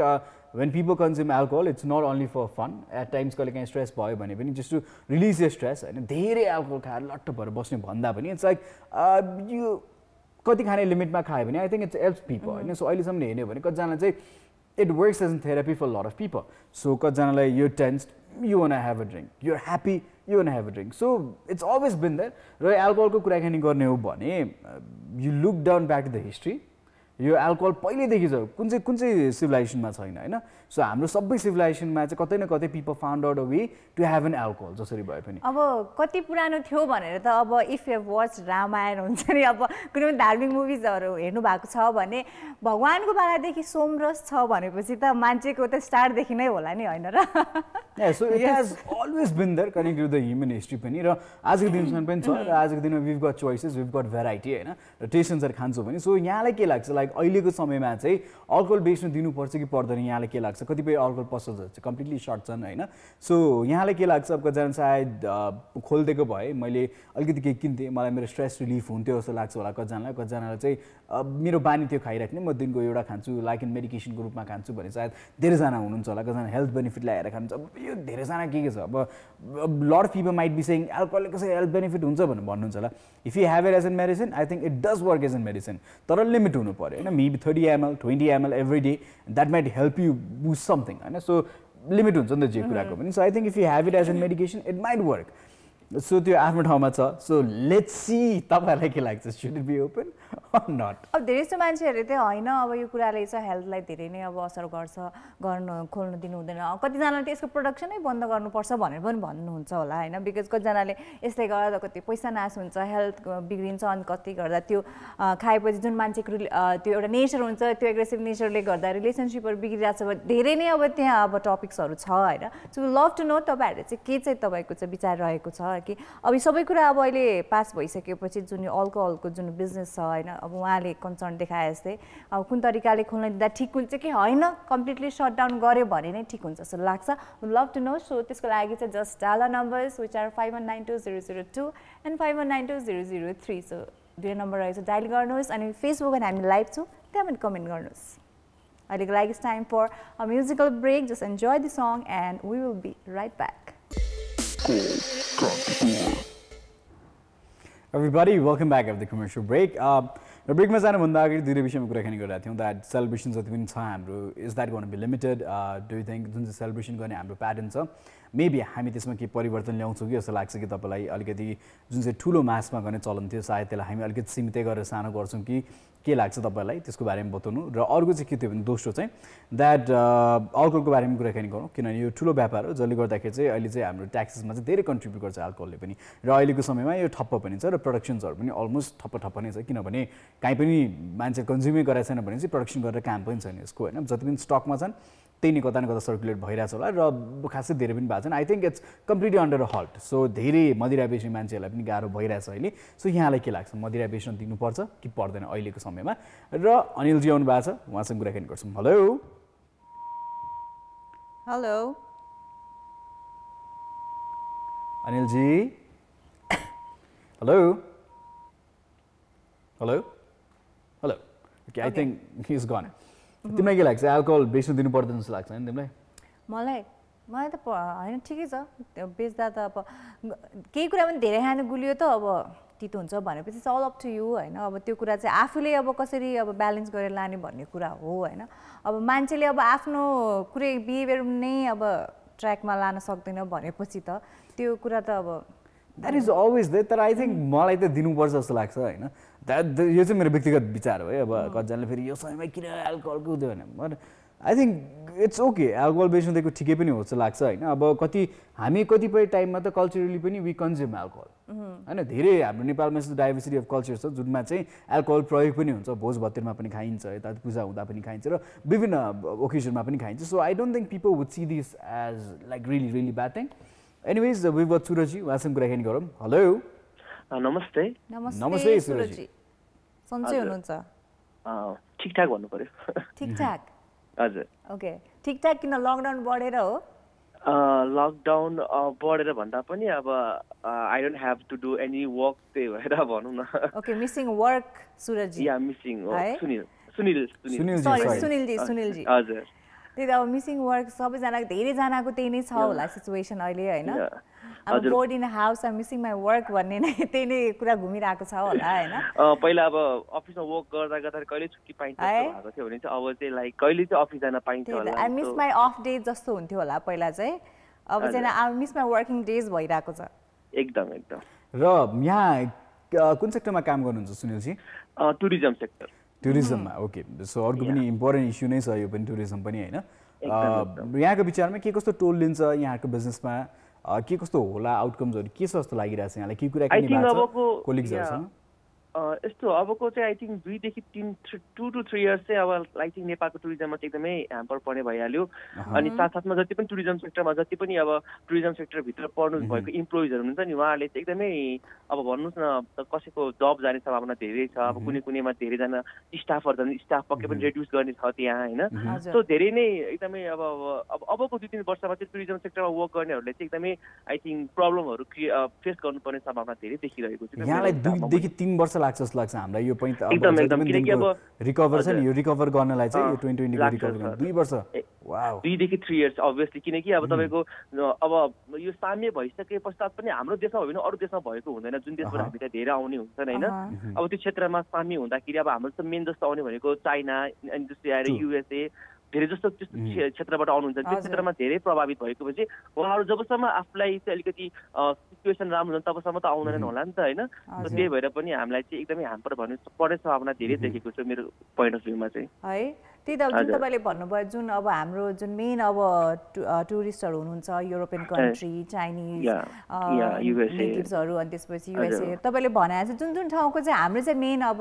when people consume alcohol it's not only for fun at times कहिले काहीँ स्ट्रेस भयो भने पनि just to release your stress होइन धेरै एल्कोहल खाएर लट्ट भएर बस्ने भन्दा पनि इट्स लाइक यो कति खाने लिमिटमा खायो भने I think it's helps people होइन सो अहिलेसम्म हेर्ने भने कतिजनालाई चाहिँ it works as in therapy for lot of people so कतिजनालाई यो tensed you want to have a drink, you're happy, you want to have a drink. So it's always been there. र एल्कोहलको कुराकानी गर्ने हो भने you look down back to the history. यो एल्कोहल पहिल्यैदेखि छ कुन चाहिँ सिभिलाइजेसनमा छैन होइन सो हाम्रो सबै सिभिलाइजेसनमा चाहिँ कतै न कतै people found out a way to have an alcohol जसरी भए पनि अब कति पुरानो थियो भनेर त अब इफ यु वाच रामायण हुन्छ नि अब कुनै पनि धार्मिक मुभिजहरू हेर्नु भएको छ भने भगवानको पालादेखि सोमरस छ भनेपछि त मान्छेको त स्टार्टदेखि नै होला नि होइन र so it has always been there connected to the human history पनि र आजको दिनसम्म पनि छ र आजको दिनमा we've got choices we've got variety होइन र टेस्ट अनुसार खान्छौँ भने सो यहाँलाई के लाग्छ लाइक अहिलेको समयमा चाहिँ अल्कोहल बेच्नु दिनुपर्छ कि पर्दैन यहाँलाई के लाग्छ कतिपय अल्कोहल पसलहरू चाहिँ कम्प्लिटली सर्ट छन् होइन सो यहाँलाई के लाग्छ अब कतिजना सायद खोलिदिएको भए मैले अलिकति केही किन्थेँ मलाई मेरो स्ट्रेस रिलिफ हुन्थ्यो जस्तो लाग्छ होला कतिजनालाई चाहिँ मेरो बानी थियो खाइराख्ने म दिनको एउटा खान्छु लाइक इन मेडिकेसनको रूपमा खान्छु भने सायद धेरैजना हुनुहुन्छ होला कतिजना हेल्थ बेनिफिट ल्याएर खान्छ अब यो धेरैजना के छ अब lot of people might be saying एल्कोहलले कसरी हेल्थ बेनिफिट हुन्छ भनेर भन्नुहुन्छ होला if you have it as an medicine I think it does work as an medicine तर लिमिट हुनु पऱ्यो होइन maybe 30 ml 20 ml every day that might help you boost something होइन सो लिमिट हुन्छ नि त जे कुराको पनि so I think if you have it as an medication it might work so त्यो आफ्नो ठाउँमा छ सो लेट्स सी तपाईँहरूलाई के लाग्छ should it be open or not अब धेरै जस्तो मान्छेहरूले चाहिँ होइन अब यो कुराले चाहिँ हेल्थलाई धेरै नै अब असर गर्छ खोल्नु दिनु हुँदैन कतिजनाले त यसको प्रडक्सनै बन्द गर्नुपर्छ भनेर पनि भन्नुहुन्छ होला होइन बिकज कतिजनाले यसले गर्दा कति पैसा नाश हुन्छ हेल्थ बिग्रिन्छ अनि कति गर्दा त्यो खाएपछि जुन मान्छेको त्यो एउटा नेचर हुन्छ त्यो एग्रेसिभ नेचरले गर्दा रिलेसनसिपहरू बिग्रिरहेको छ भने धेरै नै अब त्यहाँ अब टपिक्सहरू छ होइन सो लभ टु नो तपाईँहरूले चाहिँ के चाहिँ तपाईँको चाहिँ विचार रहेको छ कि अब सबै कुरा अब अहिले पास भइसकेपछि जुन यो अल्कोहलको जुन बिजनेस छ होइन अब उहाँले कन्सर्न देखाए जस्तै अब कुन तरिकाले खोल्न दिँदा ठिक हुन्छ कि होइन कम्प्लिटली सट डाउन गऱ्यो भने नै ठिक हुन्छ जस्तो लाग्छ लभ टु नो सो त्यसको लागि चाहिँ just dial numbers which are 51920002 and 51920003 so दुई नम्बर रहेछ डायल गर्नुहोस् अनि फेसबुकमा हामी लाइभ छौँ त्यहाँ पनि कमेन्ट गर्नुहोस् अहिलेको लागि it's time for a musical break just enjoy the song and we will be right back Everybody, welcome back after the commercial break. र ब्रेकमा जानुभन्दा अगाडि दुईवटा विषयमा कुराकानी गरिरहेको थियौँ द्याट सेलिब्रेसन जति पनि छ हाम्रो is that gonna be limited do you think जुन चाहिँ सेलिब्रेसन गर्ने हाम्रो प्याटर्न छ मेबी हामी त्यसमा केही परिवर्तन ल्याउँछौँ कि जस्तो लाग्छ कि तपाईँलाई अलिकति जुन चाहिँ ठुलो मासमा गर्ने चलन थियो सायद त्यसलाई हामी अलिकति सीमितै गरेर सानो गर्छौँ कि के लाग्छ तपाईँलाई त्यसको बारेमा बताउनु र अर्को चाहिँ के थियो भने दोस्रो चाहिँ द्याट अल्कोहलको बारेमा कुराकानी गरौँ किनभने यो ठुलो व्यापार हो जसले गर्दाखेरि चाहिँ अहिले चाहिँ हाम्रो ट्याक्सेसमा चाहिँ धेरै कन्ट्रिब्युट गर्छ अल्कोहलले पनि र अहिलेको समयमा यो ठप्प पनि छ र प्रोडक्सन्सहरू पनि अलमोस्ट ठप्प नै छ किनभने काहीँ पनि मान्छे कन्ज्युमै गरेको छैन भने चाहिँ प्रोडक्सन गरेर काम पनि छैन यसको होइन जति पनि स्टकमा छन् त्यही नै कता न कता सर्कुलेट भइरहेछ होला र खासै धेरै पनि भएको छैन I think it's completely under halt so धेरै मदिरा बेच्ने मान्छेहरूलाई पनि गाह्रो भइरहेछ अहिले सो यहाँलाई के लाग्छ मदिरा बेच्न दिनुपर्छ कि पर्दैन अहिलेको समयमा र अनिलजी आउनु भएको छ उहाँसँग कुराकानी गर्छौँ hello hello Anilji hello hello hello okay I think he is gone तिमीलाई के लाग्छ एल्कोहल बेच्नु दिनु पर्दैन जस्तो लाग्छ होइन तिमीलाई मलाई त होइन ठिकै छ त्यो बेच्दा त अब केही कुरा पनि धेरै खानु गुलियो त अब तितो हुन्छ भनेपछि चाहिँ अल अप टु यु होइन अब त्यो कुरा चाहिँ आफूले अब कसरी अब ब्यालेन्स गरेर लाने भन्ने कुरा हो होइन अब मान्छेले अब आफ्नो कुनै बिहेभियर नै अब ट्र्याकमा लान सक्दैन भनेपछि त त्यो कुरा त अब द्याट इज अलवेज द्याट तर आई थिङ्क मलाई त दिनुपर्छ जस्तो लाग्छ होइन द्याट यो चाहिँ मेरो व्यक्तिगत विचार हो है अब कतिजनाले फेरि यो समयमा किन एल्कोहलको हुँदैन भने but I think it's okay alcohol बेच्नु दिएको ठिकै पनि हो जस्तो लाग्छ होइन अब हामी कतिपय टाइममा त कल्चरली पनि वी कन्ज्युम एल्कोहल होइन धेरै हाम्रो नेपालमा यस्तो डाइभर्सिटी अफ कल्चर छ जुनमा चाहिँ एल्कोहल प्रयोग पनि हुन्छ भोज भतेरमा पनि खाइन्छ यता पूजा हुँदा पनि खाइन्छ र विभिन्न ओकेजनमा पनि खाइन्छ so I don't think people would see this as like really bad thing anyways we were Surji उहाँसँग कुराकानी गरौँ हेलो नमस्ते नमस्ते सुरजी सन्चै हुनुहुन्छ ठिकठाक भन्नु पर्यो ठिकठाक हजुर ओके ठिकठाक किन लकडाउन बढेर हो लकडाउन बढेर भन्दा पनि अब I don't have to do any work त्यही भएर भनौँ न ओके मिसिङ वर्क सुरजी या मिसिङ सुनिल सुनिलजी हजुर त्यही त अब मिसिङ वर्क सबैजनाको धेरैजनाको त्यही नै छ होला सिचुएसन अहिले होइन अब board in house I missing my work भन्ने नै त्यही नै कुरा घुमिरहेको छ होला होइन पहिला अब अफिसमा वर्क गर्दा गर्दा कहिले छुट्टी पाइन्छ भएको थियो भने चाहिँ अब चाहिँ लाइक कहिले चाहिँ अफिस जान पाइन्छ होला I miss my of day जस्तो हुन्थ्यो होला पहिला चाहिँ अब चाहिँ I miss my working days भइरहेको छ एकदम र यहाँ कुन सेक्टरमा काम गर्नुहुन्छ सुनिलजी टुरिज्म सेक्टर टुरिज्ममा ओके सो अर्को पनि इम्पोर्टेन्ट इस्यु नै छ यो पनि टुरिज्म पनि होइन यहाँको विचारमा के कस्तो टोल लिन्छ यहाँको बिजनेसमा के कस्तो होला आउटकम्सहरू के छ जस्तो लागिरहेछ यहाँलाई के कुरा कोलिग्सहरूसँग यस्तो अबको चाहिँ आई थिङ्क 2 देखि 2 to 3 इयर्स चाहिँ अब आई थिङ्क नेपालको टुरिज्ममा चाहिँ एकदमै ह्याम्पर पर्ने भइहाल्यो अनि साथसाथमा जति पनि टुरिज्म सेक्टरमा जति पनि अब टुरिज्म सेक्टरभित्र पढ्नु भएको इम्प्लोइजहरू हुनुहुन्छ नि उहाँहरूले चाहिँ एकदमै अब भन्नुहोस् न कसैको जब जाने सम्भावना धेरै छ अब कुनैमा धेरैजना स्टाफहरू छन् स्टाफ पक्कै पनि रेड्युस गर्ने छ त्यहाँ होइन सो धेरै नै एकदमै अबको 2-3 वर्षमा चाहिँ टुरिज्म सेक्टरमा वर्क गर्नेहरूले चाहिँ एकदमै आई थिङ्क प्रब्लमहरू फेस गर्नुपर्ने सम्भावना धेरै देखिरहेको छ यहाँलाई 2 देखि 3 वर्ष लाग्छ जस्तो लाग्छ हामीलाई यो रिकभर छ नि यो रिकभर गर्नलाई चाहिँ यो 2020 रिकभर गर्न 2 वर्ष वाउ 2 देखि 3 इयर्स अभियसली किनकि अब तपाईको अब यो साम्य भइसके पश्चात पनि हाम्रो देशमा होइन अरू देशमा भएको हुँदैन जुन देशबाट हामी त धेरै आउने हुन्छन् हैन अब त्यो क्षेत्रमा साम्य हुँदाखेरि अब हाम्रो त मेन जस्तो आउने भनेको चाइना अनि जस्तै आएर युएसए धेरै जस्तो त्यस्तो क्षेत्रबाट आउनुहुन्छ त्यो क्षेत्रमा धेरै प्रभावित भएपछि उहाँहरू जबसम्म आफूलाई चाहिँ अलिकति सिचुएसन राम्रो हुन्छ तबसम्म त आउँदैनन् होला नि त होइन त्यही भएर पनि हामीलाई चाहिँ एकदमै ह्याम्पर भन्ने पर्ने सम्भावना धेरै देखेको छ मेरो पोइन्ट अफ भ्यूमा चाहिँ है त्यही त जुन तपाईँले भन्नुभयो जुन अब हाम्रो जुन मेन अब टुरिस्टहरू हुनुहुन्छ युरोपियन कन्ट्री चाइनिज नेटिभ्सहरू अनि त्यसपछि युएसए तपाईँले भने चाहिँ जुन जुन ठाउँको चाहिँ हाम्रो चाहिँ मेन अब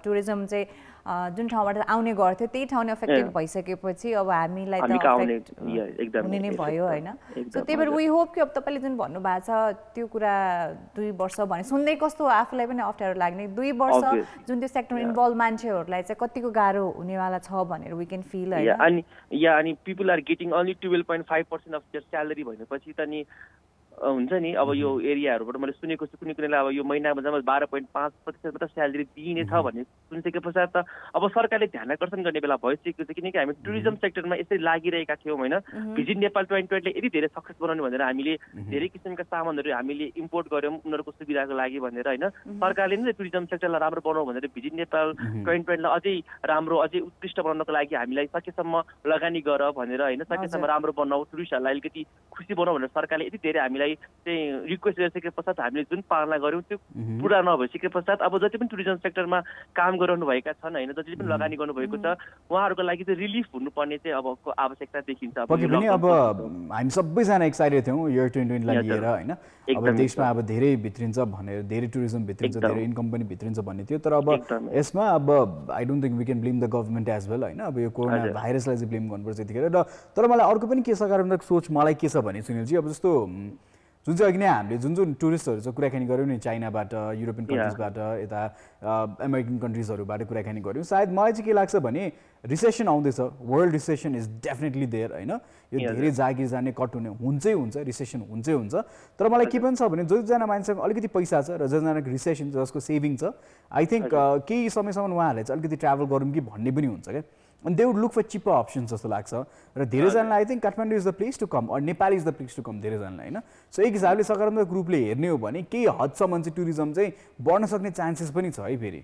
टुरिज्म चाहिँ जुन ठाउँबाट आउने गर्थ्यो त्यही ठाउँ नै अफेक्टेड भइसकेपछि अब हामीलाई त हुने नै भयो होइन सो त्यही भएर वी होप कि अब तपाईँले जुन भन्नुभएको छ त्यो कुरा 2 वर्ष भने सुन्दै कस्तो आफूलाई पनि अप्ठ्यारो लाग्ने 2 वर्ष जुन त्यो सेक्टर इन्भल्भ मान्छेहरूलाई चाहिँ कतिको गाह्रो हुनेवाला छ भनेर वी क्यान फिल होइन अनि people are getting only 12.5% of their salary भनेपछि त नि हुन्छ नि अब यो एरियाहरूबाट मैले सुनेको छु कुनै कुनैलाई अब यो महिनामा जम्मा 12.5% मात्र स्यालेरी दिइने छ भन्ने सुनिसके पश्चात त अब सरकारले ध्यान आकर्षण गर्ने बेला भइसकेको छ किनकि हामी टुरिज्म सेक्टरमा यसरी लागिरहेका थियौँ होइन भिजिट नेपाल 2020ले यति धेरै सक्सेस बनाउने भनेर हामीले धेरै किसिमका सामानहरू हामीले इम्पोर्ट गर्यौँ उनीहरूको सुविधाको लागि भनेर होइन सरकारले नै टुरिज्म सेक्टरलाई राम्रो बनाऊ भनेर भिजिट नेपाल 2020लाई अझै राम्रो अझै उत्कृष्ट बनाउनको लागि हामीलाई सकेसम्म लगानी गर भनेर होइन सकेसम्म राम्रो बनाऊ टुरिस्टहरूलाई अलिकति खुसी बनाऊ भनेर सरकारले यति धेरै हामीलाई हामीलाई चाहिँ रिक्वेस्ट गरिसके पश्चात हामीले जुन पालना गऱ्यौँ त्यो पुरा नभइसके पश्चात अब जति पनि टुरिज्म सेक्टरमा काम गरिरहनु भएका छन् होइन, जति पनि लगानी गर्नुभएको छ उहाँहरूको लागि चाहिँ रिलिफ हुनुपर्ने चाहिँ अबको आवश्यकता देखिन्छ। पक्कै पनि अब हामी सबैजना एक्साइटेड थियौँ इयर 2020लाई लिएर होइन, अब देशमा अब धेरै भित्रिन्छ भनेर, धेरै टुरिज्म भित्रिन्छ, धेरै इन्कम पनि भित्रिन्छ भन्ने थियो। तर अब यसमा अब I don't think we can blame the government as well होइन, अब यो कोरोना भाइरसलाई चाहिँ ब्लेम गर्नुपर्छ यतिखेर। र तर मलाई अर्को पनि के सकारात्मक सोच मलाई के छ भने सुनिलजी, अब जस्तो जुन चाहिँ अघि नै हामीले जुन टुरिस्टहरू चाहिँ कुराकानी गऱ्यौँ नि, चाइनाबाट, युरोपियन कन्ट्रिजबाट, यता अमेरिकन कन्ट्रिजहरूबाट कुराकानी गऱ्यौँ, सायद मलाई चाहिँ के लाग्छ भने रिसेसन आउँदैछ, world recession is definitely there होइन, यो धेरै जागिर जाने कट हुने हुन्छै हुन्छ, रिसेसन हुन्छै हुन्छ। तर मलाई के पनि छ भने जतिजना मान्छेसँग अलिकति पैसा छ र जतिजनाको रिसेसन छ, जसको सेभिङ छ, आई थिङ्क केही समयसम्म उहाँहरूले चाहिँ अलिकति ट्राभल गरौँ कि भन्ने पनि हुन्छ क्या, and they would look for cheaper options जस्तो लाग्छ। र धेरैजनालाई I think Kathmandu is the place to come, or Nepal is the place to come धेरैजनालाई होइन। सो एक हिसाबले सकारात्मक रूपले हेर्ने हो भने केही हदसम्म चाहिँ टुरिज्म चाहिँ बढ्न सक्ने चान्सेस पनि छ है। फेरि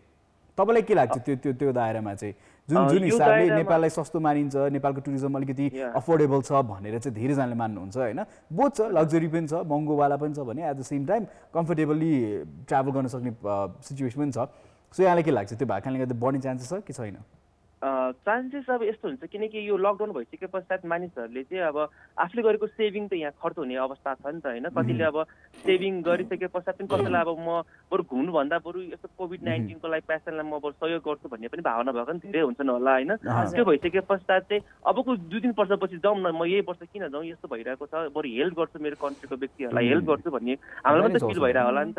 तपाईँलाई के लाग्छ त्यो दायरामा चाहिँ जुन हिसाबले नेपाललाई सस्तो मानिन्छ, नेपालको टुरिज्म अलिकति अफोर्डेबल छ भनेर चाहिँ धेरैजनाले मान्नुहुन्छ होइन, बोथ छ, लग्जरी पनि छ, महँगोवाला पनि छ भने at the same time comfortably travel गर्न सक्ने सिचुएसन पनि छ। सो यहाँलाई के लाग्छ त्यो भएको कारणले गर्दा बढ्ने चान्सेस छ कि छैन? चान्सेस अब यस्तो हुन्छ किनकि यो लकडाउन भइसके पश्चात मानिसहरूले चाहिँ अब आफूले गरेको सेभिङ त यहाँ खर्च हुने अवस्था छ नि त होइन। कतिले अब सेभिङ गरिसके पश्चात पनि कसैलाई अब म बरु घुम्नुभन्दा बरु यस्तो कोभिड-19को लागि पेसेन्टलाई म बरु सहयोग गर्छु भन्ने पनि भावना भएको नि धेरै हुन्छन् होला होइन। त्यो भइसके पश्चात चाहिँ अबको 2-3 वर्षपछि जाउँ न, म यही वर्ष किन जाउँ, यस्तो भइरहेको छ, बरु हेल्प गर्छु मेरो कन्ट्रीको व्यक्तिहरूलाई हेल्प गर्छु भन्ने हामीलाई पनि त फिल भइरहेको होला नि त।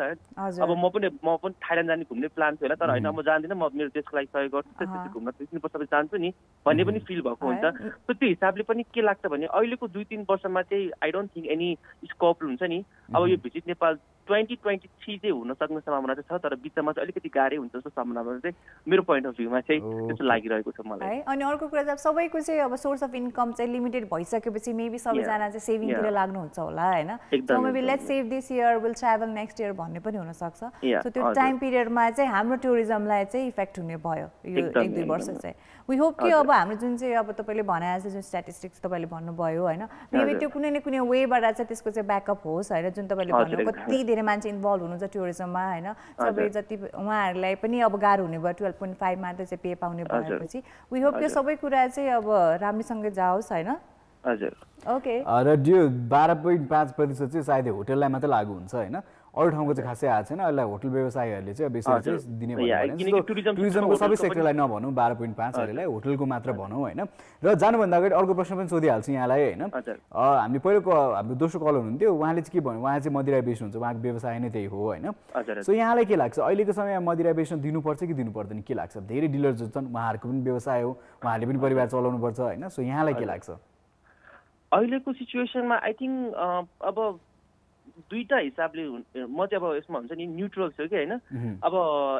अब म पनि थाइल्यान्ड जाने घुम्ने प्लान थियो होला, तर होइन म जान्दिनँ, म मेरो देशको लागि सहयोग गर्छु, त्यसपछि घुम्न 2-3 वर्ष जान्छु नि भन्ने पनि फिल भएको हुन्छ। सो त्यो हिसाबले पनि के लाग्छ भने अहिलेको 2-3 वर्षमा चाहिँ I don't think any scope हुन्छ नि। अब यो भिजिट नेपाल 2023 चाहिँ हुन सक्ने सम्भावना चाहिँ छ, तर बिचमा चाहिँ अलिकति गाह्रै हुन्छ जस्तो सम्भावना चाहिँ मेरो पोइन्ट अफ भ्यूमा चाहिँ त्यस्तो लागिरहेको छ मलाई। अनि अर्को कुरा चाहिँ सबैको चाहिँ अब सोर्स अफ इन्कम चाहिँ लिमिटेड भइसकेपछि मेबी सबैजना चाहिँ सेभिङतिर लाग्नुहुन्छ होला होइन। So maybe let's save this year, will travel next year भन्ने पनि हुनसक्छ। सो त्यो टाइम पिरियडमा चाहिँ हाम्रो टुरिज्मलाई चाहिँ इफेक्ट हुने भयो यो 1-2 वर्ष चाहिँ। वी होप कि अब हाम्रो जुन चाहिँ अब तपाईँले भने जस्तो जुन स्ट्याटिस्टिक्स तपाईँले भन्नुभयो होइन, मेबी त्यो कुनै न कुनै वेबाट चाहिँ त्यसको चाहिँ ब्याकअप होस् होइन। जुन तपाईँले भन्नुभयो कति धेरै मान्छे इन्भल्भ हुनुहुन्छ टुरिज्ममा होइन, सबै जति उहाँहरूलाई पनि अब गाह्रो हुने भयो 12.5 मात्र चाहिँ पे पाउने भएपछि। वी होप कि सबै कुरा चाहिँ अब राम्रोसँग जाओस् होइन। हजुर ओके। र त्यो 12.5% चाहिँ सायद होटललाई मात्रै लागु हुन्छ होइन, अरू ठाउँको चाहिँ खासै आएको छैन। यसलाई होटल व्यवसायीहरूले चाहिँ अब यसरी चाहिँ दिने भन्यो भने टुरिज्मको सबै सेक्टरलाई नभनौँ 12.5हरूलाई, होटलको मात्र भनौँ होइन। र जानुभन्दा अगाडि अर्को प्रश्न पनि सोधिहाल्छु यहाँलाई होइन। हामी पहिलोको हाम्रो दोस्रो कल हुनुहुन्थ्यो, उहाँले चाहिँ के भन्यो, उहाँ चाहिँ मदिरा बेच्नुहुन्छ, उहाँको व्यवसाय नै त्यही हो होइन। सो यहाँलाई के लाग्छ अहिलेको समयमा मदिरा बेच्न दिनुपर्छ कि दिनु पर्दैन के लाग्छ? धेरै डिलर्स जो छन् उहाँहरूको पनि व्यवसाय हो, उहाँहरूले पनि परिवार चलाउनु पर्छ होइन। सो यहाँलाई के लाग्छ अहिलेको सिचुएसनमा? आई थिङ्क अब दुईटा हिसाबले म चाहिँ अब यसमा हुन्छ नि न्युट्रल छु कि होइन। अब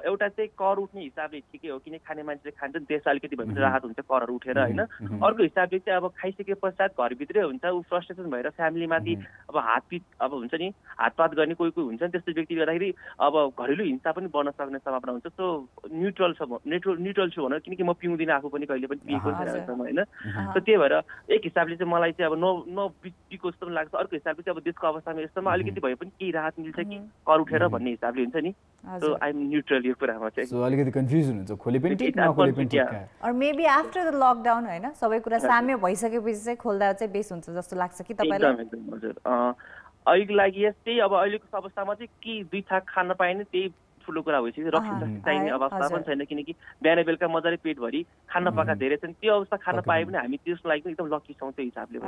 एउटा चाहिँ कर उठ्ने हिसाबले ठिकै हो, किन खाने मान्छेले खान्छन्, देश अलिकति भए पनि राहत हुन्छ करहरू उठेर होइन। अर्को हिसाबले चाहिँ अब खाइसके पश्चात घरभित्रै हुन्छ, ऊ फ्रस्ट्रेसन भएर फ्यामिलीमाथि अब अब हुन्छ नि हातपात गर्ने कोही हुन्छ नि, त्यस्तो व्यक्ति गर्दाखेरि अब घरेलु हिंसा पनि बढ्न सक्ने सम्भावना हुन्छ। सो न्युट्रल छु भनेर, किनकि म पिउँदिनँ, आफू पनि कहिले पनि पिएको छैन होइन। सो त्यही भएर एक हिसाबले चाहिँ मलाई चाहिँ अब नबिको जस्तो पनि लाग्छ, अर्को हिसाबले चाहिँ अब देशको अवस्थामा यस्तोमा अलिकति भए पनि केही राहत मिल्छ कि कर उठेर भन्ने हिसाबले हुन्छ नि। सो आई एम न्युट्रल यो कुरामा चाहिँ। सो अलिकति कन्फ्युजन हुन्छ, खोले पनि ठीक नखोले पनि ठीक। और मेबी आफ्टर द लकडाउन होइन सबै कुरा साम्य भइसकेपछि चाहिँ खोल्दा चाहिँ बेस हुन्छ जस्तो लाग्छ कि तपाईँलाई? एकदम हजुर। अहिलेको लागि यस्तै अब अहिलेको अवस्थामा चाहिँ के 2 थाक खान पाएन त्यही ठुलो कुरा भइसक्यो। रक्सी चाहिने अवस्था पनि छैन, किनकि बिहान बेलुका मजाले पेटभरि खान पाएका धेरै छन्। त्यो अवस्था खान पाए पनि हामी त्यसको लागि एकदम लकी छौँ त्यो हिसाबले।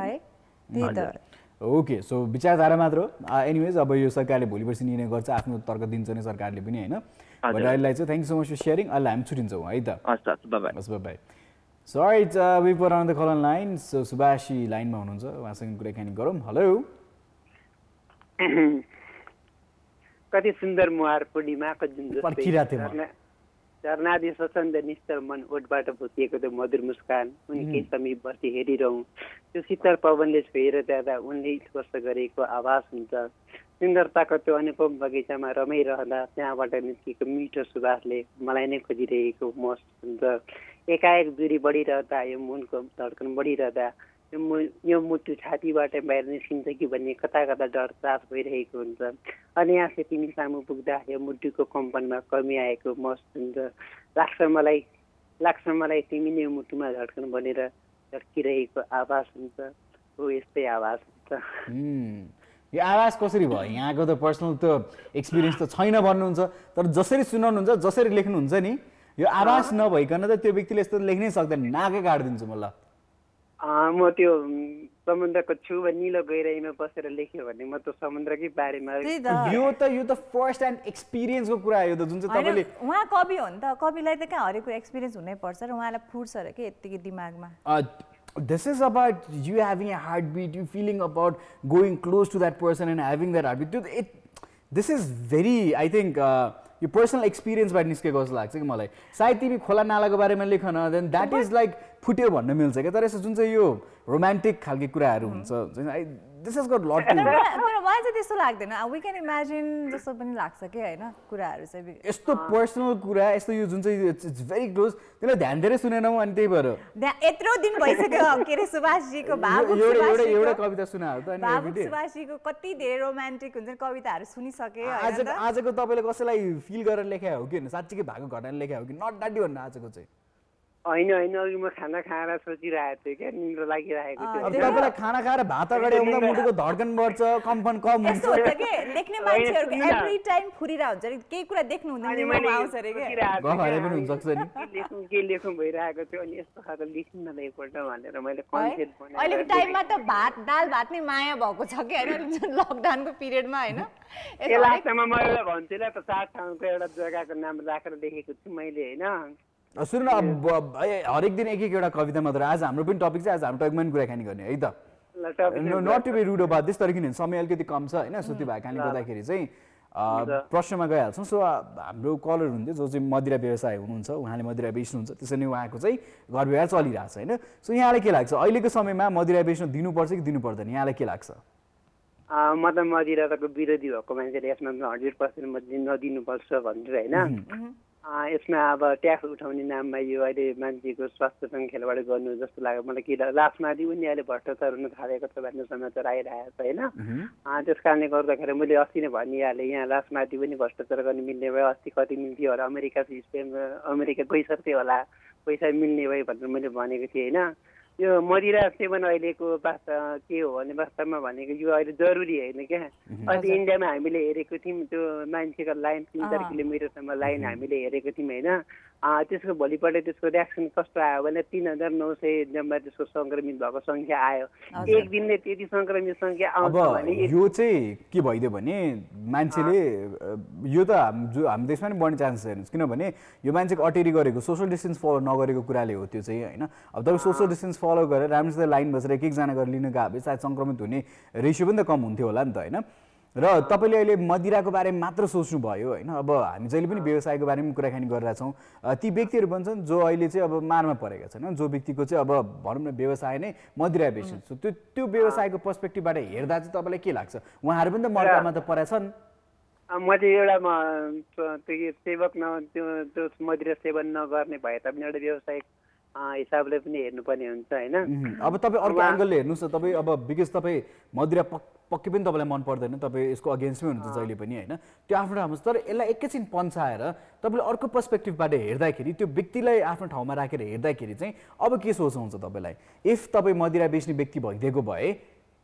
ओके, सो विचारधारा मात्र हो। एनिवेज अब यो सरकारले भोलि पर्सि निर्णय गर्छ, आफ्नो तर्क दिन्छ नि सरकारले पनि होइन। बट अहिलेलाई चाहिँ thank you so much for sharing. अहिले हामी छुट्टिन्छौँ है त। हस् bye bye. So right, we put on the call on line. So Subhashi लाइनमा हुनुहुन्छ, उहाँसँग कुराकानी गरौँ। हेलो। कति सुन्दर मुहार पूर्णिमाको जुन झरनादी स्वच्छन्द निश्चल मन ओठबाट भुतिएको त्यो मधुर मुस्कान उनी केही समय बसी हेरिरहँ। त्यो शीतल पवनले छोएर जाँदा उनले स्पर्श गरेको आवाज हुन्छ। सुन्दरताको त्यो अनुपम बगैँचामा रमाइरहँदा त्यहाँबाट निस्केको मिठो सुवासले मलाई नै खोजिरहेको महसुस हुन्छ। एकाएक दूरी बढिरहँदा यो मनको धड्कन बढिरहँदा यो मुटु छातीबाट बाहिर निस्किन्छ कि भन्ने कता कता डर त्रास भइरहेको हुन्छ अनि आफै तिमी सामु पुग्दा यो मुटुको कम्पनमा कमी आएको महसुस हुन्छ लाग्छ मलाई तिमी नै मुटुमा धड्कन बनेर धड्किरहेको आवाज हुन्छ हो यस्तै आवाज हुन्छ यो आवाज कसरी भयो यहाँको त पर्सनल त एक्सपिरियन्स त छैन भन्नुहुन्छ तर जसरी सुनाउनुहुन्छ जसरी लेख्नुहुन्छ नि यो आवाज नभइकन त त्यो व्यक्तिले यस्तो लेख्नै सक्दैन नाकै काट्दिन्छु म ल म त्यो समुद्रको छेउमा निलो गहिराइमा बसेर लेख्यो भने म त समुद्रकै बारेमा यो त फर्स्ट ह्यान्ड एक्सपिरियन्सको कुरा हो यो त जुन चाहिँ तपाईँले उहाँ कवि हो नि त कविलाई त कहाँ हरेक कुरा एक्सपिरियन्स हुनै पर्छ र उहाँलाई फुट्छ र के यतिकै दिमागमा this is about you having a heartbeat, you feeling about going close to that person and having that heartbeat. This is very, I think, your personal experience बाट निस्केको जस्तो लाग्छ कि मलाई सायद तिमी खोला नालाको बारेमा लेख न then that is like फुट्यो भन्न मिल्छ क्या तर यसो जुन चाहिँ यो रोमान्टिक खालके कुराहरू हुन्छ this has got lot to तर मलाई चाहिँ त्यस्तो लाग्दैन we can imagine जस्तो पनि लाग्छ के हैन कुराहरू चाहिँ यस्तो पर्सनल कुरा यस्तो यो जुन चाहिँ it's very close त्यसलाई ध्यान दिएर सुनेनौ अनि त्यही भएर यत्रो दिन भइसक्यो के रे सुभाष जीको बाबु सुभाष जी एउटा कविता सुनाउ त अनि बाबु सुभाष जीको कति धेरै रोमान्टिक हुन्छ कविताहरू सुनिसके हैन आजको तपाईले कसैलाई फिल गरेर लेख्या हो कि साच्चै भएको घटना लेख्या हो कि नट डाडी भन्न आजको चाहिँ हैन अघि म खाना खाएर सोचिरहेको थिएँ क्या निन्द्रा लागिरहेको थियो अब तपाईलाई खाना खाएर भात अगाडि आउँदा मुटुको धड्कन बढ्छ कम्पन कम हुन्छ यस्तो हुन्छ के लेख्ने मान्छेहरुको एभ्री टाइम फुरिरा हुन्छ रे केही कुरा देख्नु हुँदैन निमा आउँछ रे के गफहरे पनि हुन सक्छ नि के लेखौँ भइरहेको थियो अनि यस्तो खालको लेख्न न एकपल्ट भनेर मैले कन्सेप्ट बनाएँ अहिलेको टाइममा त दाल भात नै माया भएको छ के हैन जुन लकडाउनको पिरियडमा हैन ए लास्टमा म एउटा भन्छु ल त 7 ठाउँको एउटा जग्गाको नाम राखेर लेखेको छु मैले हैन सुन न अब हरेक दिन एक एउटा कविता मात्र आज हाम्रो पनि टपिक चाहिँ आज हाम्रो टपिकमा कुराकानी गर्ने है त not to be rude about this तर किन समय अलिकति कम छ हैन सुति भएको कारणले गर्दाखेरि चाहिँ प्रश्नमा गइहाल्छौँ सो हाम्रो कलर हुन्थ्यो जो चाहिँ मदिरा व्यवसाय हुनुहुन्छ उहाँले मदिरा बेच्नुहुन्छ त्यसरी नै उहाँको चाहिँ घर व्यवहार चलिरहेको छ हैन सो यहाँलाई के लाग्छ अहिलेको समयमा मदिरा बेच्न दिनुपर्छ कि दिनु पर्दैन यहाँलाई के लाग्छ म त मदिराको विरोधी भएको मान्छेले यसमा 100% म नदिनुपर्छ भनेर हैन यसमा अब ट्याक्स उठाउने नाममा यो अहिले मान्छेको स्वास्थ्यसँग खेलवाड गर्नु जस्तो लाग्यो मलाई कि लास्टमा उनीहरूले भ्रष्टाचार हुन थालेको छ भन्ने समाचार आइरहेको छ होइन त्यस कारणले गर्दाखेरि मैले अस्ति नै भनिहालेँ यहाँ लास्टमाथि पनि भ्रष्टाचार गर्न मिल्ने भयो अस्ति कति मिल्थ्यो होला अमेरिका गइसक्थ्यो होला पैसा मिल्ने भयो भनेर मैले भनेको थिएँ होइन यो मदिरा सेवन अहिलेको के हो भने वास्तवमा भनेको यो अहिले जरुरी होइन क्या अस्ति इन्डियामा हामीले हेरेको थियौँ त्यो मान्छेको लाइन 3-4 किलोमिटरसम्म लाइन हामीले हेरेको थियौँ होइन त्यसको भोलिपल्ट त्यसको रियाक्सन कस्तो आयो भने 3900 जम्मा त्यसको सङ्क्रमित भएको सङ्ख्या आयो एक दिनले त्यति सङ्क्रमित सङ्ख्या आउँछ भने यो चाहिँ के भइदियो भने मान्छेले यो त हाम्रो देशमा पनि बढ्ने चान्सेस हेर्नुहोस् किनभने यो मान्छेको अटेरी गरेको सोसल डिस्टेन्स फलो नगरेको कुराले हो त्यो चाहिँ होइन अब तपाईँ सोसल डिस्टेन्स फलो गरेर राम्रोसित लाइन बसेर एक एकजना गरेर लिन गए भए सायद सङ्क्रमित हुने रेसियो पनि त कम हुन्थ्यो होला नि त होइन र तपाईँले अहिले मदिराको बारेमा मात्र सोच्नु भयो होइन अब हामी जहिले पनि व्यवसायको बारेमा कुराकानी गरिरहेछौँ ती व्यक्तिहरू भन्छन् जो अहिले चाहिँ अब मारमा परेका छन् जो व्यक्तिको चाहिँ अब भनौँ न व्यवसाय नै मदिरा बेच्नु त्यो व्यवसायको पर्सपेक्टिभबाट हेर्दा चाहिँ तपाईँलाई के लाग्छ उहाँहरू पनि त मर्कामा त परेछन् म चाहिँ एउटा त्यो सेवक त्यो मदिरा सेवन नगर्ने भए तापनि एउटा व्यवसायिक हिसाबले पनि हेर्नुपर्ने हुन्छ होइन अब तपाईँ अर्को एङ्गलले हेर्नुहोस् न तपाईँ अब बिकज तपाईँ मदिरा पक्कै पनि तपाईँलाई मन पर्दैन तपाईँ यसको अगेन्स्टमै हुनुहुन्छ जहिले पनि होइन त्यो आफ्नो ठाउँमा तर यसलाई एकैछिन पन्साएर तपाईँले अर्को पर्सपेक्टिभबाट हेर्दाखेरि त्यो व्यक्तिलाई आफ्नो ठाउँमा राखेर हेर्दाखेरि चाहिँ अब के सोच आउँछ तपाईँलाई इफ तपाईँ मदिरा बेच्ने व्यक्ति भइदिएको भए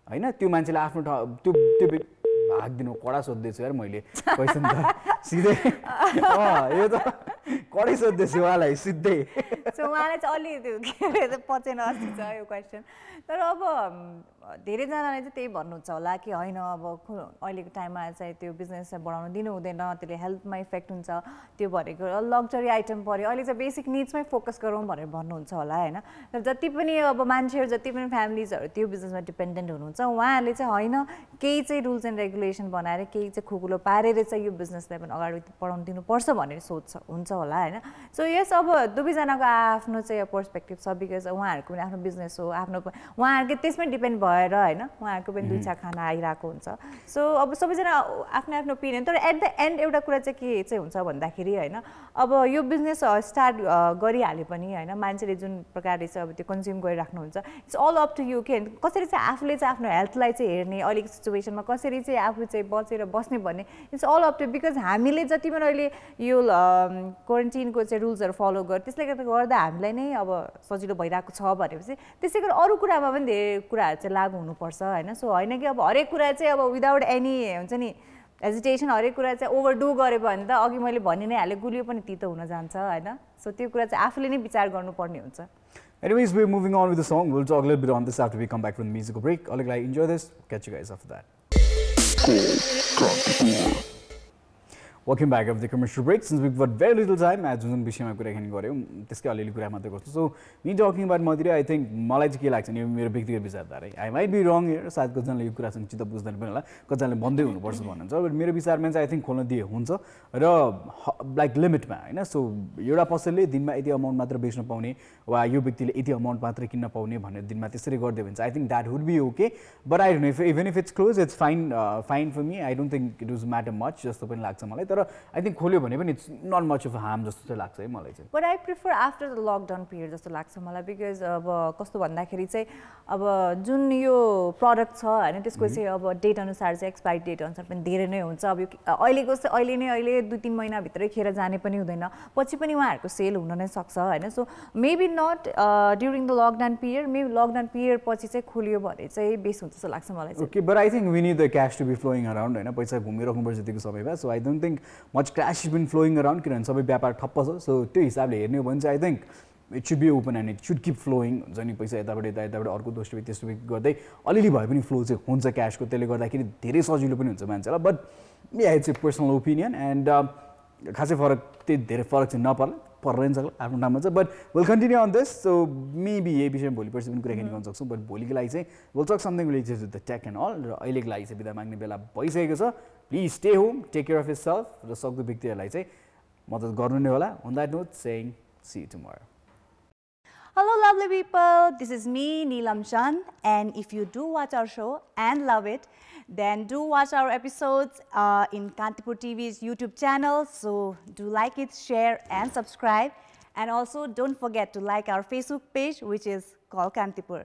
होइन त्यो मान्छेले आफ्नो ठाउँ त्यो भागिदिनु कडा सोध्दैछु यार मैले क्वेसन त सिधै यो त कडै सोध्दैछु उहाँलाई सिधै उहाँलाई चाहिँ अलि त्यो के अरे पचेन जस्तो छ यो क्वेसन तर अब धेरैजनाले चाहिँ त्यही भन्नुहुन्छ होला कि होइन अब अहिलेको टाइममा चाहिँ त्यो बिजनेसलाई बढाउन दिनु हुँदैन त्यसले हेल्थमा इफेक्ट हुन्छ त्यो भनेको लग्जरी आइटम पऱ्यो अहिले चाहिँ बेसिक निड्समै फोकस गरौँ भनेर भन्नुहुन्छ होला होइन तर जति पनि अब मान्छेहरू जति पनि फ्यामिलीजहरू त्यो बिजनेसमा डिपेन्डेन्ट हुनुहुन्छ उहाँहरूले चाहिँ होइन केही चाहिँ रुल्स एन्ड रेगुलेसन बनाएर केही चाहिँ खुकुलो पारेर चाहिँ यो बिजनेसलाई पनि अगाडि बढाउनु दिनुपर्छ भनेर सोच हुन्छ होला होइन सो यस अब दुवैजनाको आफ्नो चाहिँ पर्सपेक्टिभ छ बिकज उहाँहरूको पनि आफ्नो बिजनेस हो आफ्नो उहाँहरूको त्यसमै डिपेन्ड भएर होइन उहाँहरूको पनि 2 खाना आइरहेको हुन्छ सो अब सबैजना आफ्नो आफ्नो ओपिनियन तर एट द एन्ड एउटा कुरा चाहिँ के चाहिँ हुन्छ भन्दाखेरि होइन अब यो बिजनेस स्टार्ट गरिहाले पनि होइन मान्छेले जुन प्रकारले चाहिँ अब त्यो कन्ज्युम गरिराख्नुहुन्छ it's all up to you के कसरी चाहिँ आफूले चाहिँ आफ्नो हेल्थलाई चाहिँ हेर्ने अहिलेको सिचुएसनमा कसरी चाहिँ आफू चाहिँ बचेर बस्ने भन्ने it's all up to because हामीले जति पनि अहिले यो क्वारेन्टिनको चाहिँ रुल्सहरू फलो गर्यो त्यसले गर्दा हामीलाई नै अब सजिलो भइरहेको छ भनेपछि त्यसै गरी अरू कुरामा पनि धेरै कुराहरू चाहिँ लागु हुनुपर्छ होइन सो होइन कि अब हरेक कुरा चाहिँ अब विदाउट एनी हुन्छ नि हेजिटेसन हरेक कुरा चाहिँ ओभरडु गऱ्यो भने त अघि मैले भनि नै हालेँ गुलियो पनि तितो हुन जान्छ होइन सो त्यो कुरा चाहिँ आफूले नै विचार गर्नुपर्ने हुन्छ Anyways, we're moving on with the song. We'll talk a little bit on this after we come back from the musical break. All right, enjoy this. Catch you guys after that. Welcome back after the commercial break. Since we've got very little time, as जुन विषयमा कुराकानी गर्यौं त्यसकै अलिअलि कुरा मात्रै गर्छु सो मी टकिङ अबाउट मदिरे आई थिंक मलाई चाहिँ के लाग्छ नि मेरो व्यक्तिगत विचारधारा I might be wrong here सायद कतिजनाले यो कुरासँग चित्त बुझ्दैन पनि होला कतिजनाले भन्दै हुनुपर्छ भन्नुहुन्छ बट मेरो विचारमा चाहिँ आई थिंक खोल्न दिए हुन्छ र लाइक लिमिटमा हैन सो एउटा पसलले दिनमा यति अमाउन्ट मात्र बेच्न पाउने वा यो व्यक्तिले यति अमाउन्ट मात्र किन्न पाउने भन्ने दिनमा त्यसरी गर्दै हुन्छ I think that would be okay but I don't know even if it's close it's fine for me I don't think it would matter much जस्तो पनि लाग्छ मलाई तर आई थिंक खोल्यो भने पनि it's not much of harm जस्तो चाहिँ लाग्छ है मलाई चाहिँ but I prefer after the lockdown period जस्तो लाग्छ मलाई बिकज अब कस्तो भन्दाखेरि चाहिँ अब जुन यो प्रडक्ट छ हैन त्यसको चाहिँ अब डेट अनुसार चाहिँ एक्सपायरी डेट अनुसार पनि धेरै नै हुन्छ अब अहिलेको चाहिँ अहिले 2-3 महिना भित्रै खेर जाने पनि हुँदैन पछि पनि उहाँहरुको सेल हुन नै सक्छ हैन so maybe not during the lockdown period maybe lockdown period पछि चाहिँ खोलियो भने चाहिँ बेस हुन्छ जस्तो लाग्छ मलाई चाहिँ okay but I think we need the cash to be flowing around हैन पैसा घुमिराख्नुपर्छ त्यतिको समयमा so I don't think much cash is been flowing around किनभने सबै व्यापार ठप्प छ सो त्यो हिसाबले हेर्ने हो भने चाहिँ I think it should be open and it should keep flowing हुन्छ नि पैसा यताबाट यताबाट अर्को दोस्रो त्यस्तो गर्दै अलिअलि भए पनि फ्लो चाहिँ हुन्छ क्याशको त्यसले गर्दाखेरि धेरै सजिलो पनि हुन्छ मान्छेलाई but yeah it's a personal opinion and खासै त्यही धेरै फरक चाहिँ नपर्ला पर्दैन सक्ला आफ्नो ठाउँमा चाहिँ but will continue on this so maybe यही विषयमा भोलि पर्सि पनि कुराकानी गर्न सक्छौँ बट भोलिको लागि चाहिँ will talk something related with the tech and all र अहिलेको लागि चाहिँ बिदा माग्ने बेला भइसकेको छ please stay home take care of yourself र सक्दो व्यक्तिहरूलाई चाहिँ मद्दत गर्नु नै होला on that note saying see you tomorrow Hello lovely people, this is me Neelam Chand and if you do watch our show and love it then do watch our episodes in Kantipur TV's YouTube channel, so do like it, share and subscribe and also don't forget to like our Facebook page which is called Kantipur.